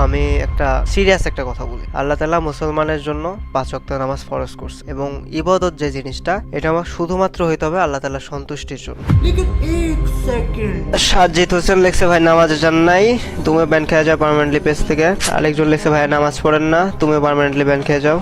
আমি একটা সিরিয়াস একটা কথা বলি। আল্লাহ তাআলা মুসলমানের জন্য 5 ওয়াক্ত নামাজ ফরজ করছে এবং ইবাদত যে জিনিসটা এটা আমার শুধুমাত্র হইতে হবে আল্লাহ তাআলার সন্তুষ্টির জন্য। সাজ্জিদ হোসেন লিখছে ভাই নামাজে যান নাই, তুমি ব্যান খেয়ে যাও পার্মানেন্টলি পেজ থেকে। আরেকজন লিখছে ভাই নামাজ পড়েন না, তুমি পার্মানেন্টলি ব্যান খেয়ে যাও।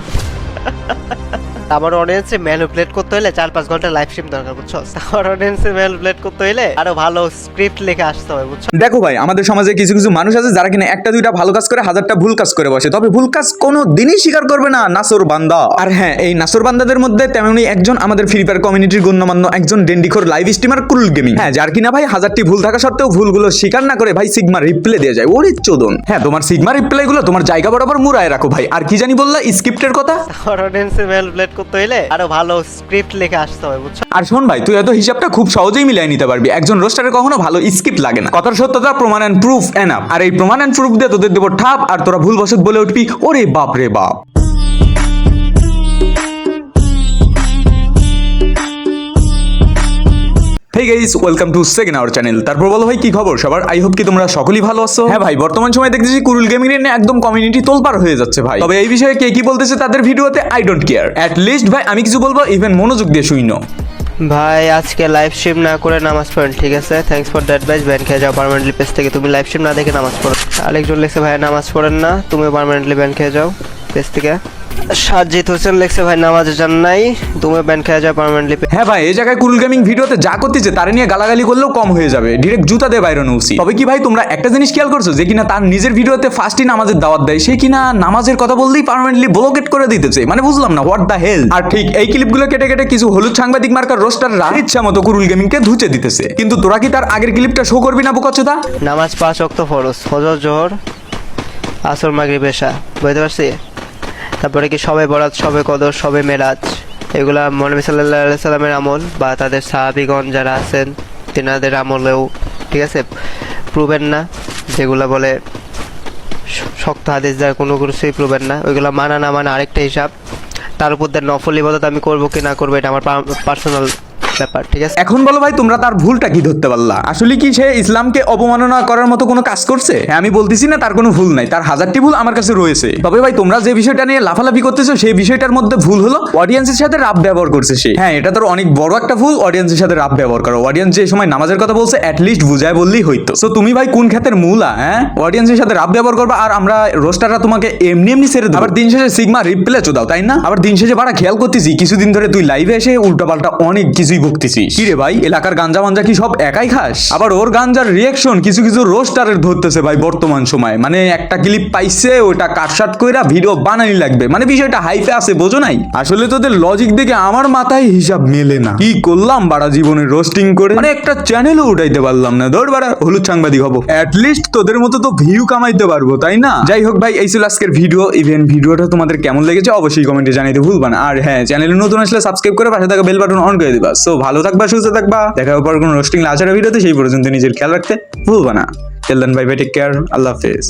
আমার অডিয়েন্সে ম্যানিপুলেট করতে হলে 4-5 ঘন্টা লাইভ স্ট্রিম দরকার, বুঝছো? আমার অডিয়েন্সে ম্যানিপুলেট করতে হলে আরো ভালো স্ক্রিপ্ট লিখে আসতে হবে, বুঝছো? দেখো ভাই, আমাদের সমাজে কিছু কিছু মানুষ আছে যারা কিনা একটা দুইটা ভালো কাজ করে, হাজারটা ভুল কাজ করে বসে, তবে ভুল কাজ কোনো দিনই স্বীকার করবে না নাসর বান্দা। আর হ্যাঁ, এই নাসর বান্দাদের মধ্যে তেমনি একজন আমাদের ফ্রি ফায়ার কমিউনিটির গণ্যমান্য একজন ডেন্ডিখোর লাইভ স্ট্রিমার কুরুল গেমিং। হ্যাঁ, যার কিনা ভাই হাজারটি ভুল থাকা সত্ত্বেও ভুলগুলো স্বীকার না করে ভাই সিগমা রিপ্লে দিয়ে যায়। ওরে চোদন! হ্যাঁ, তোমার সিগমা রিপ্লাই গুলো তোমার জায়গা বরাবর মুড়ায় রাখো ভাই। আর কি জানি বললা স্ক্রিপ্টের কথা? আমার অডিয়েন্সে ম্যানিপুলেট করতে হলে আরো ভালো স্ক্রিপ্ট লিখে আসতে হবে, বুঝছো? আর শোন ভাই, তুই এত হিসাবটা খুব সহজেই মিলাই নিতে পারবি। একজন রোস্টারে কখনো ভালো স্ক্রিপ্ট লাগে না, কথার সত্যতা প্রমাণ এন্ড প্রুফ এনাফ। আর এই প্রমাণ এন্ড প্রুফ দিয়ে তোদের দেবো ঠাপ, আর তোরা ভুলবশত বলে উঠবি ওরে বাপ রে বাপ। Hey guys, welcome to second our channel. তারপর বলো ভাই কি খবর সবার? আই হোপ কি তোমরা সকলেই ভালো আছো। হ্যাঁ ভাই, বর্তমান সময় দেখতেছি কুরুল গেমিং এর নিয়ে একদম কমিউনিটি তোলপাড় হয়ে যাচ্ছে ভাই। তবে এই বিষয়ে কে কি বলতেছে তাদের ভিডিওতে I don't care. At least ভাই আমি কিছু বলবো, ইভেন মনোযোগ দিয়ে শুইনো। ভাই আজকে লাইভ স্ট্রিম না করে নামাজ পড়েন, ঠিক আছে? Thanks for the advice. Ban খেয়ে যাও পার্মানেন্টলি পেজ থেকে, তুমি লাইভ স্ট্রিম না দেখে নামাজ পড়ো। আরেকজন লিখছে ভাই নামাজ পড়েন না, তুমি পার্মানেন্টলি ব্যান খেয়ে যাও পেজ থেকে। সাজ্জিদ হোসেন লিখছে ভাই নামাজে যান নাই, তুমি ব্যান খেয়ে যাও পার্মানেন্টলি। হ্যাঁ ভাই, এই জায়গায় কুরুল গেমিং ভিডিওতে যা করতেছে তারে নিয়ে গালাগালি করলেও কম হয়ে যাবে, ডিরেক্ট জুতা দিয়ে বাইরে উচিত। তবে কি ভাই তোমরা একটা জিনিস খেয়াল করছো যে কিনা তার নিজের ভিডিওতে ফার্স্টই নামাজের দাওয়াত দেয়, সে কিনা নামাজের কথা বললেই পার্মানেন্টলি ব্লকেট করে দিতেছে। মানে বুঝলাম না, হোয়াট দ্য হেল। আর ঠিক এই ক্লিপগুলো কেটে কেটে কিছু হলুদ সাংবাদিক মার্কার রোস্টাররা ইচ্ছা মতো কুরুল গেমিংকে ধুচে দিতেছে। কিন্তু তোরা কি তার আগের ক্লিপটা শো করবি না বোকাচোদা? নামাজ 5 ওয়াক্ত ফরজ, ফজর, জোহর, আসর, মাগরিব, এশা, বুঝতে পারছি? তারপরে কি সবে বরাত, সবে কদর, সবে মেরাজ, এগুলা নবী সাল্লাল্লাহু আলাইহি সাল্লামের আমল বা তাদের সাহাবীগণ যারা আছেন তেনাদের আমলেও, ঠিক আছে, প্রুভেন না। যেগুলা বলে শক্ত হাদিস যার কোনো কিছুই প্রুভেন না, ওইগুলো মানা না মানা আরেকটা হিসাব। তার উপর দিয়ে নফল ইবাদত আমি করবো কি না করবো এটা আমার পার্সোনাল ব্যাপার, ঠিক আছে? এখন বলো ভাই তোমরা তার ভুলটা কি ধরতে পারলা? আসলে কি সে ইসলামকে অবমাননা করার মতো কোনো কাজ করছে? হ্যাঁ, আমি বলতেছি না তার কোনো ভুল নাই, তার হাজারটি ভুল আমার কাছে রয়েছে। তবে ভাই তোমরা যে বিষয়টা নিয়ে লাফালাফি করতেছো সেই বিষয়টার মধ্যে ভুল হলো অডিয়েন্সের সাথে রাফ ব্যবহার করছে সে। হ্যাঁ, এটা তোর অনেক বড় একটা ভুল, অডিয়েন্সের সাথে রাফ ব্যবহার করো। অডিয়েন্স যে সময় নামাজের কথা বলছে অ্যাটলিস্ট বুঝায় বললেই হইতো। সো তুমি ভাই কোন ক্ষেতের মূলা? হ্যাঁ, অডিয়েন্সের সাথে রাফ ব্যবহার করবা আর আমরা রোস্টাররা তোমাকে এমনি এমনি ছেড়ে দেবো। আবার দিন শেষে সিগমা রিপ্লে চোদাও, তাই না? আবার দিন শেষে বাড়া খেয়াল করতেছি কিছুদিন ধরে তুই লাইভে এসে উল্টাপাল্টা অনেক কিছুই বকতেছিস। কি রে ভাই, এলাকার গাঞ্জা মাঞ্জা কি সব একাই খাস? আবার ওর গাঞ্জার রিয়াকশন কিছু কিছু রোস্টারের ধরতেছে ভাই বর্তমান সময়। মানে একটা ক্লিপ পাইছে ওটা কাটশাট কইরা ভিডিও বানানি লাগবে, মানে বিষয়টা হাইপে আছে, বোঝো নাই? আসলে তোদের লজিক দেখে আমার মাথায় হিসাব মেলে না। কি করলাম বাড়া জীবনে রোস্টিং করে, মানে একটা চ্যানেলও উঠাইতে পারলাম না। ধর বাড়া হলুদ সাংবাদিক হবো, অ্যাটলিস্ট তোদের মতো তো ভিউ কামাইতে পারবো, তাই না? যাই হোক ভাই, এই ছিল আজকের ভিডিও। ইভেন ভিডিওটা তোমাদের কেমন লেগেছে অবশ্যই কমেন্টে জানাইতে ভুলবা না। আর হ্যাঁ, চ্যানেলে নতুন আসলে সাবস্ক্রাইব করে পাশে থাকা বেল বাটন অন করে দিবা। সো ভালো থাকবা, সুস্থ থাকবা, দেখা হবে পর কোনো রোস্টিং আচারের ভিডিওতে। সেই পর্যন্ত নিজের খেয়াল রাখতে ভুলবা না। Till then bye bye, take care, আল্লাহ হাফেজ।